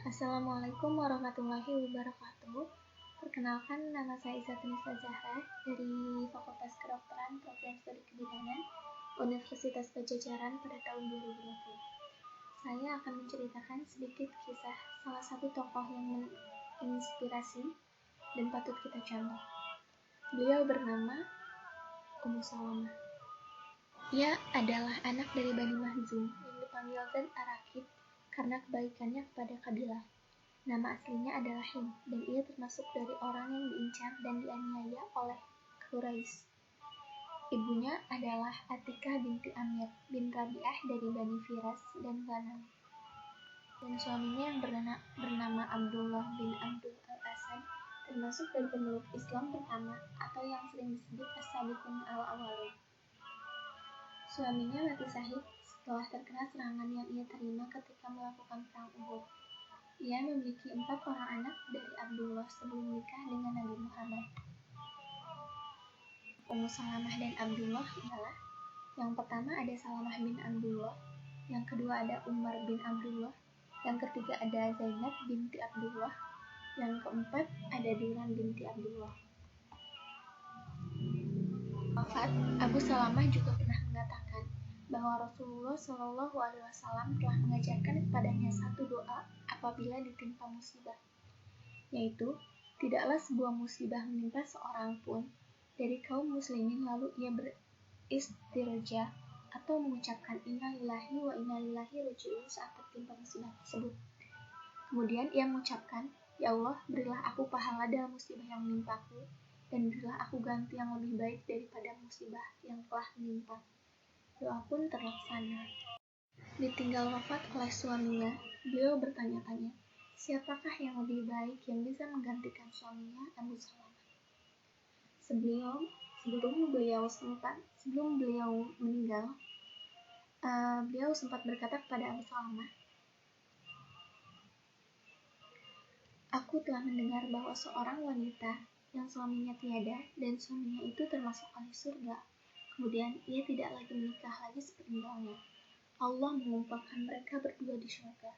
Assalamualaikum warahmatullahi wabarakatuh. Perkenalkan, nama saya Izzatunisa Zahra dari Fakultas Kedokteran Program Studi Kebidanan Universitas Padjadjaran pada tahun 2020. Saya akan menceritakan sedikit kisah salah satu tokoh yang menginspirasi dan patut kita contoh. Beliau bernama Ummu Salamah. Ia adalah anak dari Bani Makhzum yang dipanggil Zat Ar-Rakib karena kebaikannya kepada kabilah. Nama aslinya adalah Hind, dan ia termasuk dari orang yang diincar dan dianiaya oleh Quraisy. Ibunya adalah Atikah binti Amir bin Rabi'ah dari Bani Firas dan Ghanam. Dan suaminya yang bernama Abdullah bin Abdul Al-Asad termasuk dari pemeluk Islam pertama atau yang sering disebut As-Sabiqun Al-Awwalun. Suaminya mati syahid setelah terkena serangan yang ia terima ketika melakukan perang Uhud. Ia memiliki 4 orang anak dari Abdullah sebelum menikah dengan Nabi Muhammad. Ummu Salamah dan Abdullah ialah: yang pertama ada Salamah bin Abdullah, yang kedua ada Umar bin Abdullah, yang ketiga ada Zainab binti Abdullah, yang keempat ada Dilan binti Abdullah. Wafat, Abu Salamah juga pernah mengatakan bahwa Rasulullah SAW telah mengajarkan kepadanya satu doa apabila ditimpa musibah, yaitu, tidaklah sebuah musibah menimpa seorang pun dari kaum muslimin lalu ia beristirja atau mengucapkan inna lillahi wa inna ilaihi raji'un saat tertimpa musibah tersebut. Kemudian ia mengucapkan, ya Allah, berilah aku pahala dalam musibah yang menimpaku, dan berilah aku ganti yang lebih baik daripada musibah yang telah menimpa. Doa pun terlaksana. Ditinggal wafat oleh suaminya, beliau bertanya-tanya, siapakah yang lebih baik yang bisa menggantikan suaminya, Abu Salamah? Sebelum beliau meninggal, beliau sempat berkata kepada Abu Salamah, aku telah mendengar bahwa seorang wanita yang suaminya tiada dan suaminya itu termasuk ahli surga. Kemudian ia tidak lagi menikah lagi sepeninggalnya. Allah mengumpulkan mereka berdua di surga.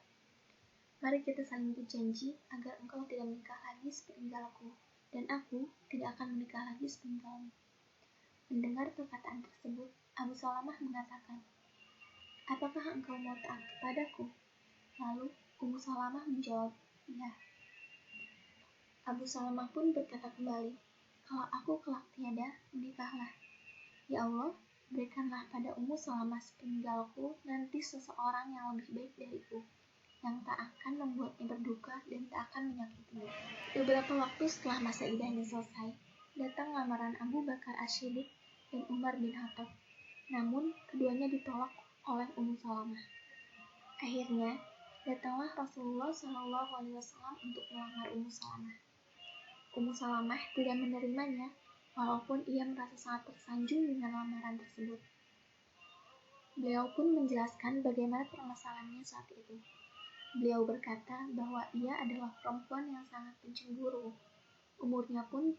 Mari kita saling berjanji agar engkau tidak menikah lagi sepeninggalku, dan aku tidak akan menikah lagi sepeninggalmu. Mendengar perkataan tersebut, Abu Salamah mengatakan, apakah engkau mau taat kepadaku? Lalu Ummu Salamah menjawab, ya. Abu Salamah pun berkata kembali, kalau aku kelak tiada, menikahlah. Ya Allah, berikanlah pada Ummu Salamah sepeninggalku nanti seseorang yang lebih baik dariku, yang tak akan membuatnya berduka dan tak akan menyakitinya. Beberapa waktu setelah masa iddahnya selesai, datang lamaran Abu Bakar As-Siddiq dan Umar bin Khattab. Namun, keduanya ditolak oleh Ummu Salamah. Akhirnya, datanglah Rasulullah SAW untuk melamar Ummu Salamah. Ummu Salamah tidak menerimanya, walaupun ia merasa sangat tersanjung dengan lamaran tersebut. Beliau pun menjelaskan bagaimana permasalahannya saat itu. Beliau berkata bahwa ia adalah perempuan yang sangat pencemburu. Umurnya pun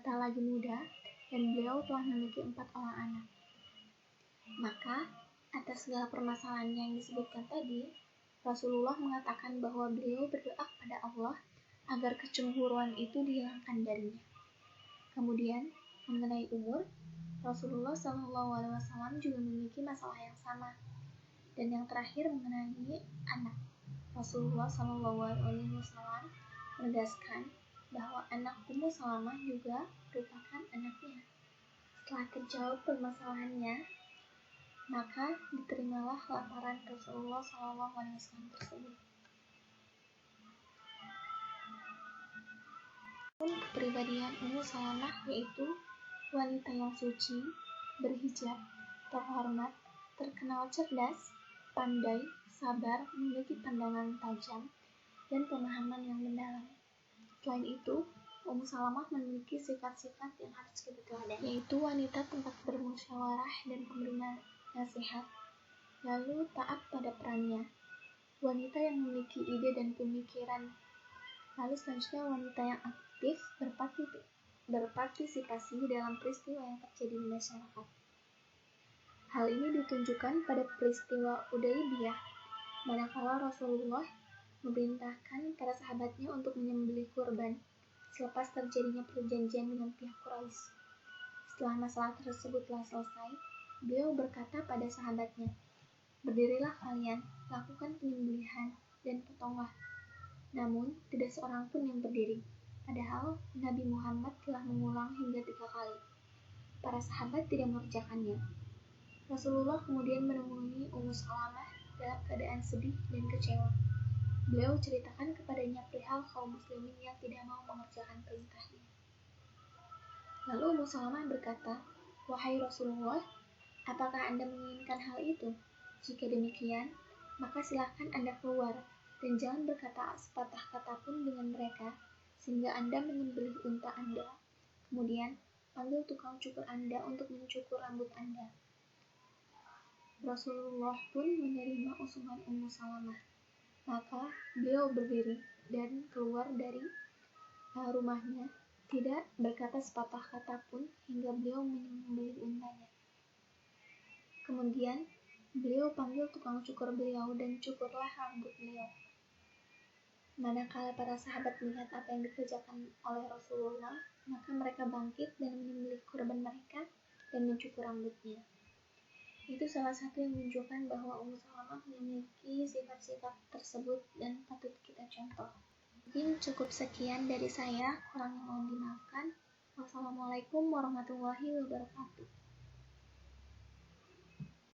tak lagi muda, dan beliau telah memiliki 4 orang anak. Maka, atas segala permasalahan yang disebutkan tadi, Rasulullah mengatakan bahwa beliau berdoa kepada Allah agar kecemburuan itu dihilangkan darinya. Kemudian, mengenai umur, Rasulullah SAW juga memiliki masalah yang sama. Dan yang terakhir mengenai anak, Rasulullah SAW menegaskan bahwa anak Ummu Salamah juga merupakan anaknya. Setelah terjawab permasalahannya, maka diterimalah lamaran Rasulullah SAW tersebut. Kepribadian Ummu Salamah yaitu wanita yang suci, berhijab, terhormat, terkenal cerdas, pandai, sabar, memiliki pandangan tajam, dan pemahaman yang mendalam. Selain itu, Ummu Salamah memiliki sifat-sifat yang harus kita teladani, yaitu wanita tempat bermusyawarah dan pemberi nasihat, lalu taat pada perannya, wanita yang memiliki ide dan pemikiran, lalu selanjutnya wanita yang aktif berpartisipasi dalam peristiwa yang terjadi di masyarakat. Hal ini ditunjukkan pada peristiwa Hudaybiyah, manakala Rasulullah memerintahkan para sahabatnya untuk menyembelih kurban selepas terjadinya perjanjian dengan pihak Quraisy. Setelah masalah tersebut telah selesai, beliau berkata pada sahabatnya, "Berdirilah kalian, lakukan penyembelihan dan potonglah." Namun, tidak seorang pun yang berdiri. Padahal Nabi Muhammad telah mengulang hingga 3 kali. Para sahabat tidak mengerjakannya. Rasulullah kemudian menemui Ummu Salamah dalam keadaan sedih dan kecewa. Beliau ceritakan kepadanya perihal kaum muslimin yang tidak mau mengerjakan perintahnya. Lalu Ummu Salamah berkata, "Wahai Rasulullah, apakah Anda menginginkan hal itu? Jika demikian, maka silahkan Anda keluar dan jangan berkata sepatah kata pun dengan mereka, sehingga Anda menyembelih unta Anda. Kemudian, panggil tukang cukur Anda untuk mencukur rambut Anda." Rasulullah pun menerima usulan Ummu Salamah. Maka beliau berdiri dan keluar dari rumahnya, tidak berkata sepatah kata pun hingga beliau menyembelih untanya. Kemudian, beliau panggil tukang cukur beliau dan cukurlah rambut beliau. Manakala para sahabat melihat apa yang dikerjakan oleh Rasulullah, maka mereka bangkit dan menyembelih kurban mereka dan mencukur rambutnya. Itu salah satu yang menunjukkan bahwa Ummu Salamah memiliki sifat-sifat tersebut dan patut kita contoh. Mungkin cukup sekian dari saya, kurang yang mohon dimaafkan. Wassalamualaikum warahmatullahi wabarakatuh.